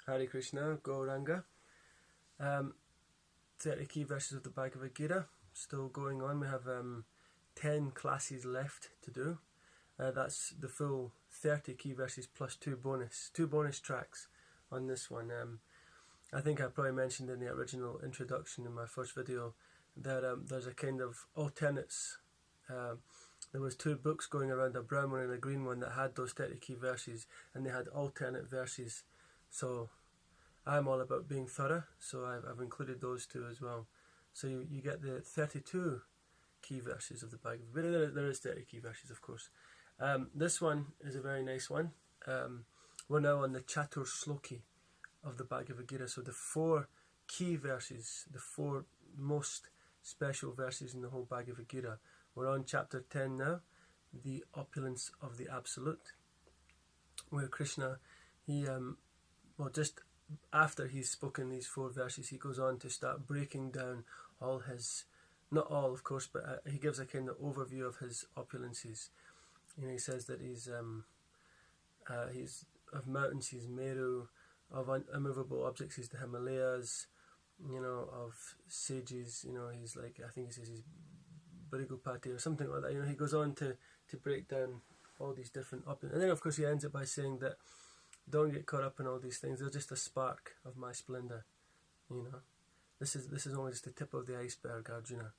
Hare Krishna, Gauranga. 30 key verses of the Bhagavad-Gita, still going on. We have 10 classes left to do. That's the full 30 key verses plus two bonus tracks on this one. I think I probably mentioned in the original introduction in my first video that there's a kind of alternates. There was two books going around, a brown one and a green one, that had those 30 key verses, and they had alternate verses. So I'm all about being thorough, so I've included those two as well. So you get the 32 key verses of the Bhagavad-Gita. There is 30 key verses, of course. This one is a very nice one. We're now on the catur sloki of the Bhagavad-Gita. So the 4 key verses, the 4 most special verses in the whole Bhagavad-Gita. We're on chapter 10 now, the opulence of the absolute, where Krishna, just after he's spoken these 4 verses, he goes on to start breaking down all his, not all of course, but he gives a kind of overview of his opulences. He says that he's of mountains he's Meru, of immovable objects he's the Himalayas, of sages, he's like, I think he says he's Brigupati or something like that. He goes on to break down all these different opulences. And then of course he ends it by saying that don't get caught up in all these things, they're just a spark of my splendor. This is only just the tip of the iceberg, Arjuna.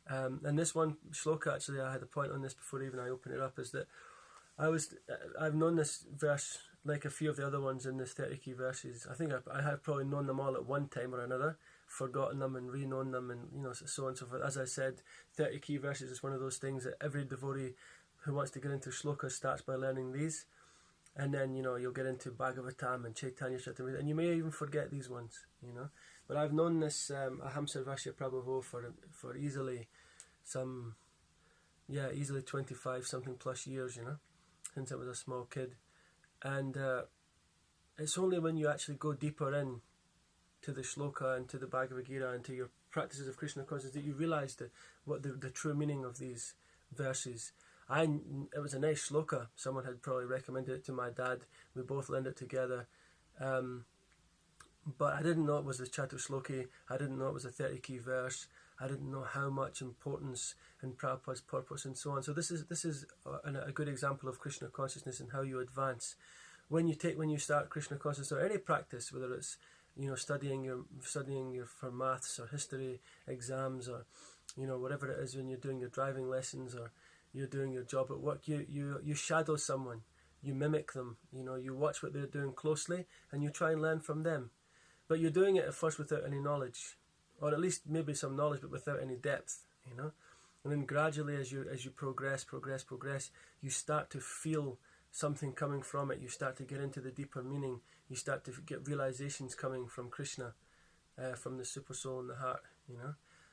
And this one sloka, actually, I had a point on this before even I open it up, is that I've known this verse like a few of the other ones in this 30 key verses. I think I have probably known them all at one time or another, forgotten them and re-known them, and so on and so forth. As I said, 30 key verses is one of those things that every devotee who wants to get into slokas starts by learning these, and then you'll get into Bhagavatam and Chaitanya Charitamrita, and you may even forget these ones. But I've known this Aham Sarvasya Prabhu for easily 25 something plus years, since I was a small kid. And it's only when you actually go deeper in to the shloka and to the Bhagavad Gita and to your practices of Krishna consciousness that you realise what the true meaning of these verses. It was a nice shloka. Someone had probably recommended it to my dad. We both learned it together. But I didn't know it was the catur sloki. I didn't know it was a 30 key verse. I didn't know how much importance in Prabhupada's purports and so on. So this is a good example of Krishna consciousness and how you advance. When you start Krishna consciousness or any practice, whether it's studying for maths or history exams or whatever it is, when you're doing your driving lessons or you're doing your job at work, you shadow someone, you mimic them, you watch what they're doing closely and you try and learn from them. But you're doing it at first without any knowledge, or at least maybe some knowledge, but without any depth, And then gradually, as you progress, you start to feel something coming from it. You start to get into the deeper meaning. You start to get realizations coming from Krishna, from the super soul in the heart.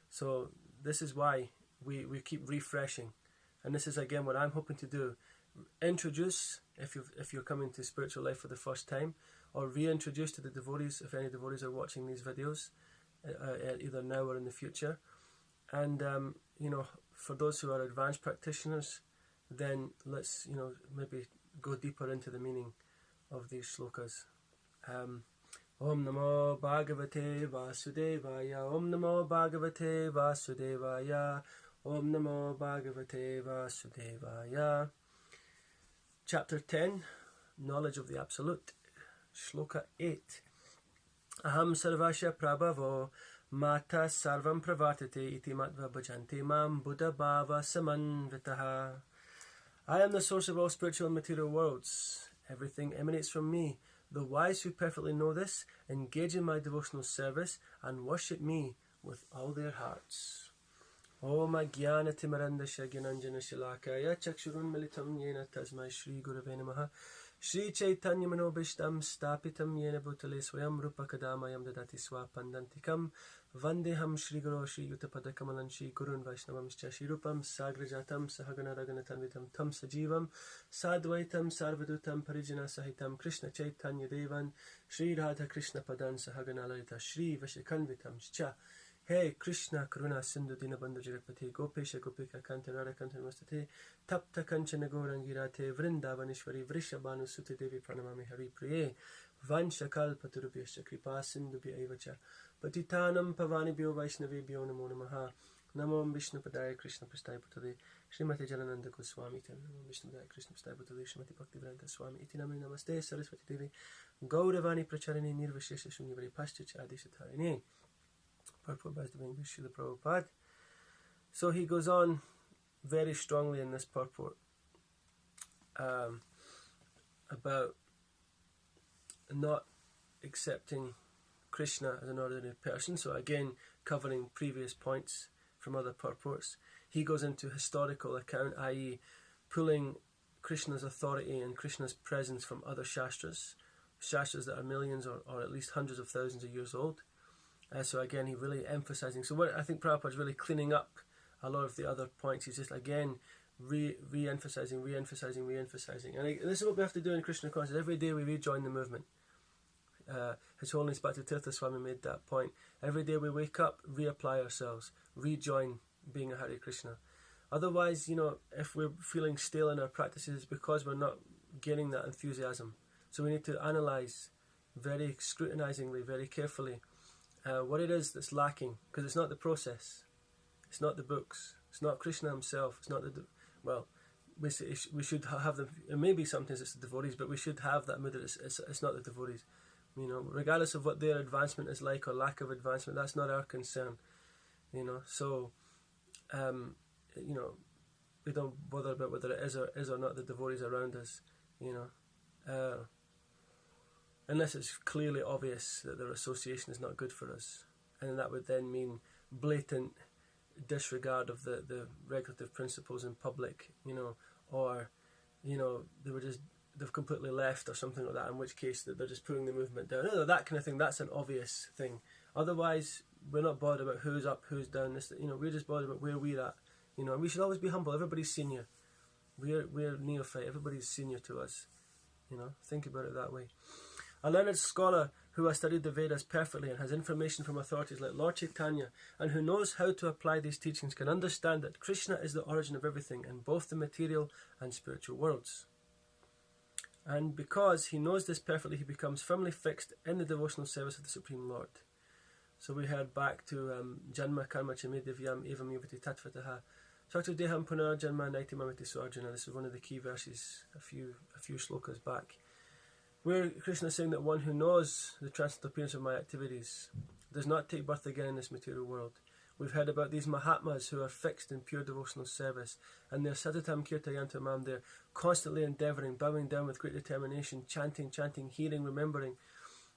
So this is why we keep refreshing, and this is again what I'm hoping to do: introduce if you're coming to spiritual life for the first time, or reintroduce to the devotees if any devotees are watching these videos. Either now or in the future, and for those who are advanced practitioners, then let's maybe go deeper into the meaning of these slokas. Om Namo Bhagavate Vasudevaya. Om Namo Bhagavate Vasudevaya. Om Namo Bhagavate Vasudevaya. Chapter 10, Knowledge of the Absolute. Shloka 8. Aham sarvasya prabhavo mata sarvam pravartate iti matva bhajante mam buddha bhava samanvitaha. I am the source of all spiritual and material worlds. Everything emanates from me. The wise who perfectly know this engage in my devotional service and worship me with all their hearts. Om Ajnana Timarandasya Gyananjana Shalakaya Chakshurun Militam Yena Tasmai Shri Gurave Namaha. Shri Chaitanya Manobishtam Stapitam Yena Bhutale Swayam Rupa Kadamayam Dadati Swapandantikam Vandeham Shri Guru Shri Yuttapada Kamalan Shri Gurun Vaishnavamscha Shri Rupam Sagrajatam Sahagana Raganatanvitam Tam Sajivam Sadvaitam Sarvadutam Parijana Sahitam Krishna Chaitanya Devan Shri Radha Krishna Padan Sahagana Lalita Shri Vashikanvitam Shcha. Hey Krishna Karuna Sindhu Dinabandhu Jagapati Gopesha Gopika Kanta Radha Kanta Namastate Tapta Kanchana Gaurangirate Vrindavanishwari Vrishabhanu Sute Devi Pranamami Hari Priye Vanshakalpatarubhyascha kripasindubhya evacha patitanam pavanibhyo vaishnavibhyo namo namaha Namo Vishnupadaya Krishna Prasthaya Bhutale Srimati Jalananda Goswami Namo Vishnupadaya Krishna Prasthaya Bhutale Srimati Bhaktivedanta Swami Iti Namani Namaste Saraswati Devi Gauravani Pracharini Nirvashesha Shunyavadi Paschach Adisatarini. Purport by the English Srila Prabhupada. So he goes on very strongly in this purport about not accepting Krishna as an ordinary person. So again, covering previous points from other purports. He goes into historical account, i.e. pulling Krishna's authority and Krishna's presence from other shastras that are millions or at least hundreds of thousands of years old. So again, he really emphasizing. So what I think Prabhupada's really cleaning up a lot of the other points. He's just again re-emphasizing. And this is what we have to do in Krishna consciousness. Every day we rejoin the movement. His Holiness Bhaktitirtha Swami made that point. Every day we wake up, reapply ourselves, rejoin being a Hare Krishna. Otherwise, if we're feeling stale in our practices, it's because we're not gaining that enthusiasm. So we need to analyze very scrutinizingly, very carefully, what it is that's lacking. Because it's not the process, it's not the books, it's not Krishna himself, it's not we should have them. Maybe sometimes it's the devotees, but we should have that mood that it's not the devotees. Regardless of what their advancement is like or lack of advancement, that's not our concern. So we don't bother about whether it is or not the devotees around us. Unless it's clearly obvious that their association is not good for us, and that would then mean blatant disregard of the regulative principles in public, or they've completely left or something like that, in which case that they're just pulling the movement down. That kind of thing, that's an obvious thing. Otherwise, we're not bothered about who's up, who's down. We're just bothered about where we're at. We should always be humble. Everybody's senior. We're neophyte. Everybody's senior to us. Think about it that way. A learned scholar who has studied the Vedas perfectly and has information from authorities like Lord Chaitanya, and who knows how to apply these teachings, can understand that Krishna is the origin of everything in both the material and spiritual worlds. And because he knows this perfectly, he becomes firmly fixed in the devotional service of the Supreme Lord. So we heard back to Janma Karma Chame Divyam Evam Yuvati Tatvataha Sakta Deham Punar Janma Naiti Mamati Suarjuna. This is one of the key verses a few slokas back, where Krishna is saying that one who knows the transcendental appearance of my activities does not take birth again in this material world. We've heard about these Mahatmas who are fixed in pure devotional service, and they're Satatam Kirtayantamam, they're constantly endeavouring, bowing down with great determination, chanting, hearing, remembering.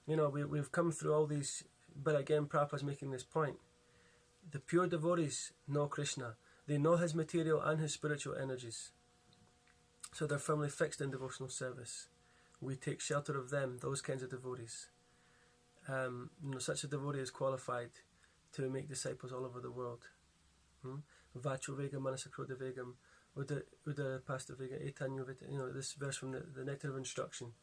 We've come through all these, but again, Prabhupada's making this point. The pure devotees know Krishna. They know his material and his spiritual energies. So they're firmly fixed in devotional service. We take shelter of them, those kinds of devotees. Such a devotee is qualified to make disciples all over the world. Vacho Vegam Manasakroda Vegam Uda Pasta Vega Etanyo Vita. This verse from the Nectar of Instruction.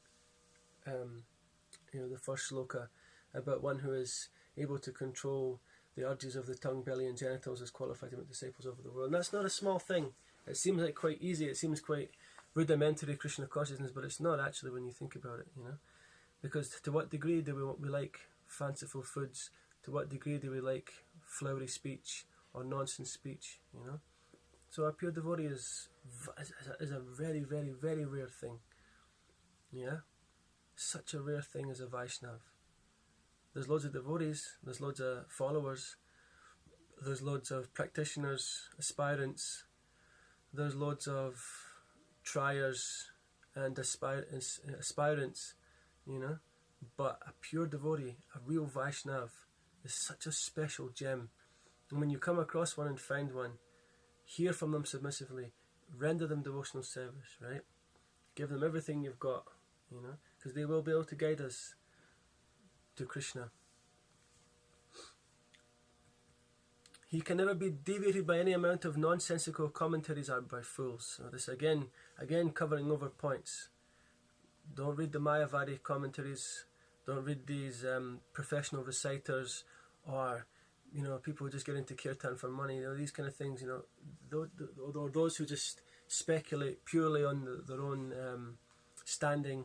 The first sloka about one who is able to control the urges of the tongue, belly and genitals is qualified to make disciples over the world. And that's not a small thing. It seems like quite easy, it seems quite rudimentary Krishna consciousness, but it's not actually when you think about it, because to what degree do we like fanciful foods? To what degree do we like flowery speech or nonsense speech? So a pure devotee is a very, very, very rare thing. Such a rare thing as a Vaishnav. There's loads of devotees, there's loads of followers, there's loads of practitioners, aspirants, there's loads of triers and aspirants, but a pure devotee, a real Vaishnav, is such a special gem. And when you come across one and find one, hear from them submissively, render them devotional service, right? Give them everything you've got, because they will be able to guide us to Krishna. He can never be deviated by any amount of nonsensical commentaries or by fools. So this again covering over points. Don't read the Mayavadi commentaries. Don't read these professional reciters, or people who just get into kirtan for money. These kind of things. Those who just speculate purely on their own standing.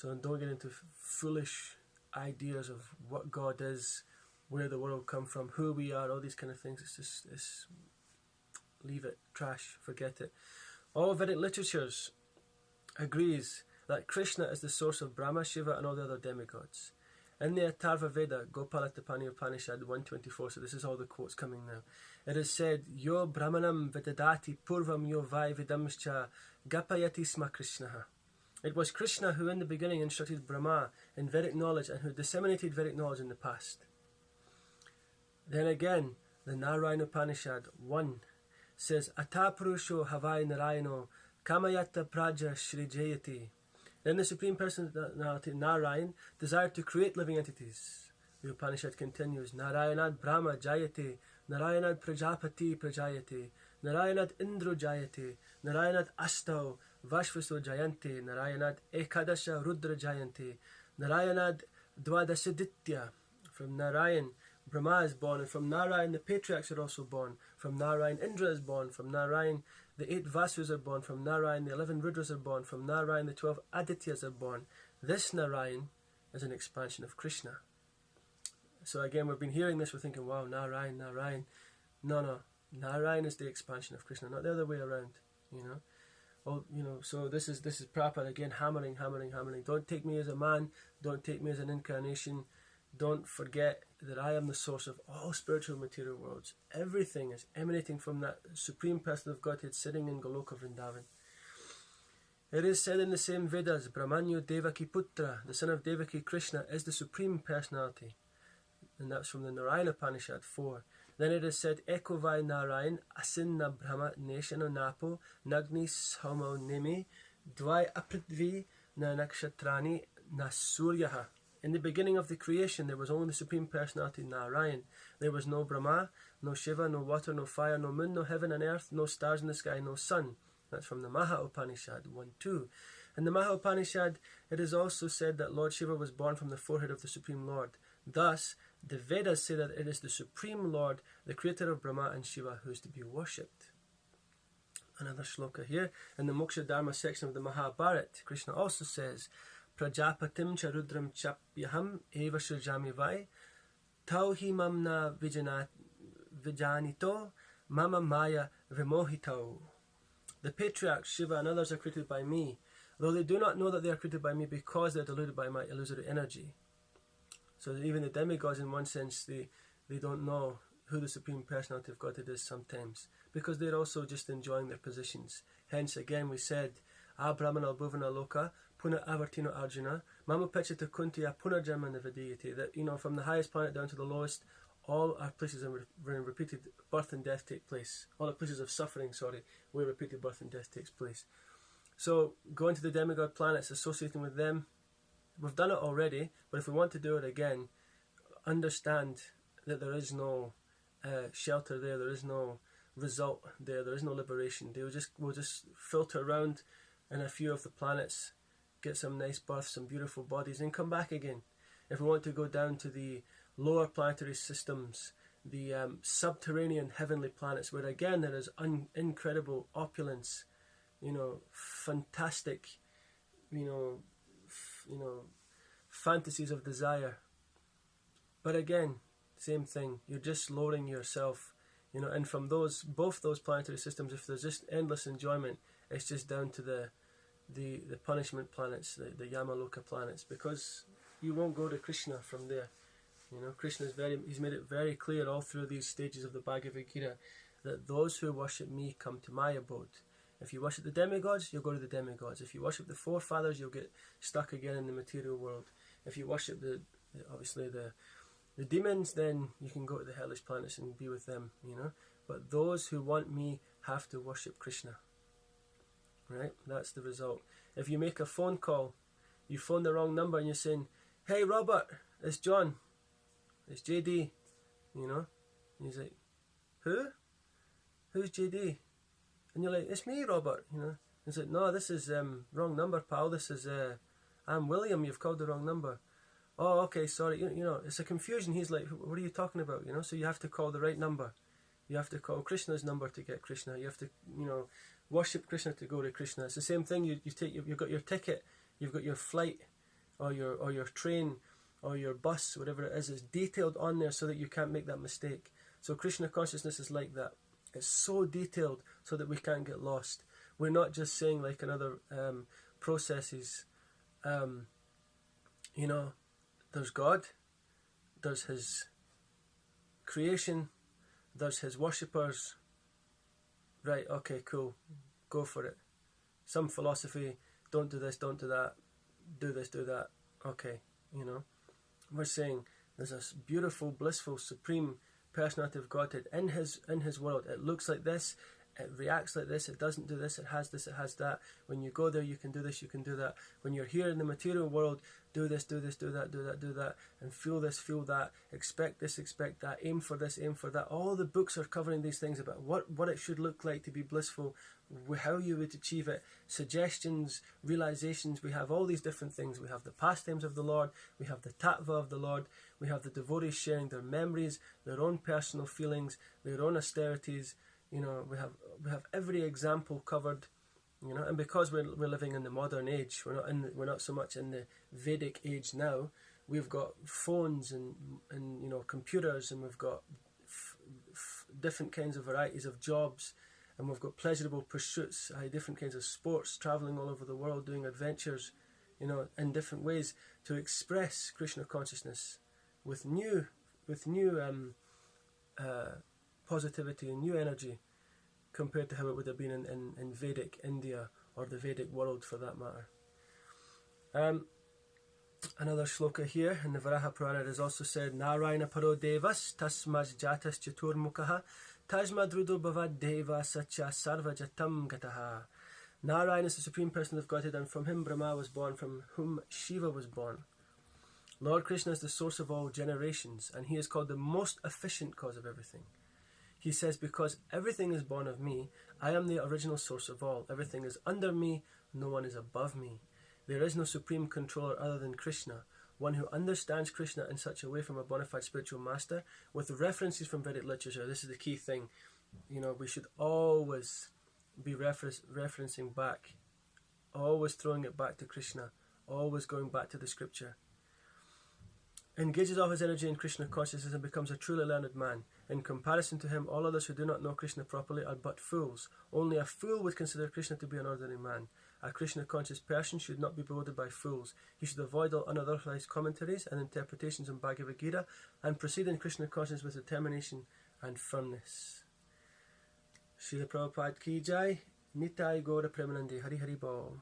So don't get into foolish ideas of what God is, where the world come from, who we are, all these kind of things. It's leave it, trash, forget it. All Vedic literatures agrees that Krishna is the source of Brahma, Shiva and all the other demigods. In the Atharva Veda, Gopalatapani Upanishad 124, so this is all the quotes coming now, it is said, Yo Brahmanam Vedadati Purvam Yo Vai Vidamscha Gapayati Sma Krishnaha. It was Krishna who in the beginning instructed Brahma in Vedic knowledge and who disseminated Vedic knowledge in the past. Then again, the Narayana Upanishad 1 says, Ata Purusho Havai Narayano Kamayata Praja Shrijayati. Then the Supreme Personality, Narayan, desired to create living entities. The Upanishad continues, Narayanad Brahma Jayate, Narayanad Prajapati Prajayate, Narayanad Indra Jayate, Narayanad Astau Vashvaso Jayante, Narayanad Ekadasha Rudra Jayante, Narayanad Dvadasaditya. From Narayan, Brahma is born, and from Narayan the patriarchs are also born. From Narayan, Indra is born. From Narayan, the 8 Vasus are born. From Narayan, the 11 Rudras are born. From Narayan, the 12 Adityas are born. This Narayan is an expansion of Krishna. So again, we've been hearing this, we're thinking, wow, Narayan, Narayan. No, Narayan is the expansion of Krishna, not the other way around, you know. Well, you know, so this is Prabhupada again, hammering. Don't take me as a man, don't take me as an incarnation. Don't forget that I am the source of all spiritual material worlds. Everything is emanating from that Supreme Person of Godhead sitting in Goloka Vrindavan. It is said in the same Vedas, Brahmanyo Devaki Putra, the son of Devaki Krishna, is the Supreme Personality. And that's from the Narayana Upanishad 4. Then it is said, Eko vai Narayan, Asinna Brahma, Neshano Napo, Nagni Samo Nimi, Dvai Apritvi, Na Nakshatrani, Na Suryaha. In the beginning of the creation, there was only the Supreme Personality, Narayan. There was no Brahma, no Shiva, no water, no fire, no moon, no heaven and earth, no stars in the sky, no sun. That's from the Maha Upanishad 1-2. In the Maha Upanishad, it is also said that Lord Shiva was born from the forehead of the Supreme Lord. Thus, the Vedas say that it is the Supreme Lord, the creator of Brahma and Shiva, who is to be worshipped. Another shloka here. In the Moksha Dharma section of the Mahabharata, Krishna also says, Prajapatim charudram chapyaham eva shrjami vai tauhi mamna vijanito mama maya vimohito. The patriarchs, Shiva and others are created by me, though they do not know that they are created by me because they are deluded by my illusory energy. So that even the demigods, in one sense, they don't know who the Supreme Personality of Godhead is sometimes, because they're also just enjoying their positions. Hence, again, we said, Brahmana Bhuvana Loka, Puna Avartino Arjuna, Mama Pechita Kuntiya Punarjama Navadiyati, that, you know, from the highest planet down to the lowest, all our places where repeated birth and death take place. All the places of suffering, where repeated birth and death takes place. So, going to the demigod planets, associating with them, we've done it already, but if we want to do it again, understand that there is no shelter there, there is no result there, there is no liberation. We'll just filter around in a few of the planets, get some nice births, some beautiful bodies, and come back again. If we want to go down to the lower planetary systems, the subterranean heavenly planets, where again there is incredible opulence, you know, fantastic, you know, fantasies of desire. But again, same thing, you're just lowering yourself, you know, and from both those planetary systems, if there's just endless enjoyment, it's just down to the punishment planets, the Yamaloka planets, because you won't go to Krishna from there. You know, he's made it very clear all through these stages of the Bhagavad-Gita that those who worship me come to my abode. If you worship the demigods, you'll go to the demigods. If you worship the forefathers, you'll get stuck again in the material world. If you worship the demons, then you can go to the hellish planets and be with them, you know. But those who want me have to worship Krishna. Right? That's the result. If you make a phone call, you phone the wrong number and you're saying, "Hey Robert, it's John, it's JD," you know. And he's like, "Who? Who's JD?" And you're like, "It's me, Robert," you know. He's like, "No, this is wrong number, pal. This is I'm William. You've called the wrong number." "Oh, okay, sorry." You know, it's a confusion. He's like, "What are you talking about?" You know. So you have to call the right number. You have to call Krishna's number to get Krishna. You have to, you know, worship Krishna to go to Krishna. It's the same thing. You've got your ticket. You've got your flight. or your train, or your bus, whatever it is detailed on there so that you can't make that mistake. So Krishna consciousness is like that. It's so detailed so that we can't get lost. We're not just saying like in other processes, there's God, there's his creation, there's his worshippers. Right, okay, cool, go for it. Some philosophy, don't do this, don't do that, do this, do that. Okay, we're saying there's a beautiful, blissful, supreme personality of Godhead in his world. It looks like this, it reacts like this, it doesn't do this, it has that. When you go there, you can do this, you can do that. When you're here in the material world, do this, do this, do that, do that, do that, and feel this, feel that, expect this, expect that, aim for this, aim for that. All the books are covering these things about what it should look like to be blissful, how you would achieve it, suggestions, realizations. We have all these different things. We have the pastimes of the Lord, we have the tattva of the Lord, we have the devotees sharing their memories, their own personal feelings, their own austerities. We have every example covered. And because we're living in the modern age, we're not so much in the Vedic age now. We've got phones and computers, and we've got different kinds of varieties of jobs, and we've got pleasurable pursuits, different kinds of sports, traveling all over the world, doing adventures, in different ways to express Krishna consciousness with new positivity and new energy, compared to how it would have been in Vedic India or the Vedic world for that matter. Another sloka here in the Varaha Purana is also said, Narayana paro devas tasmas jatas chatur mukhaha tasmad rudo bhavad deva sacha sarva jatam gataha. Narayana is the Supreme Person of Godhead, and from him Brahma was born, from whom Shiva was born. Lord Krishna is the source of all generations, and he is called the most efficient cause of everything. He says, because everything is born of me, I am the original source of all. Everything is under me, no one is above me. There is no supreme controller other than Krishna. One who understands Krishna in such a way from a bona fide spiritual master, with references from Vedic literature. This is the key thing. We should always be referencing back, always throwing it back to Krishna, always going back to the scripture. Engages all his energy in Krishna consciousness and becomes a truly learned man. In comparison to him, all others who do not know Krishna properly are but fools. Only a fool would consider Krishna to be an ordinary man. A Krishna-conscious person should not be bewildered by fools. He should avoid all unauthorized commentaries and interpretations on Bhagavad-Gita and proceed in Krishna consciousness with determination and firmness. Srila Prabhupada ki jai, Nitai Gaura Premanande, Hari Hari Bol.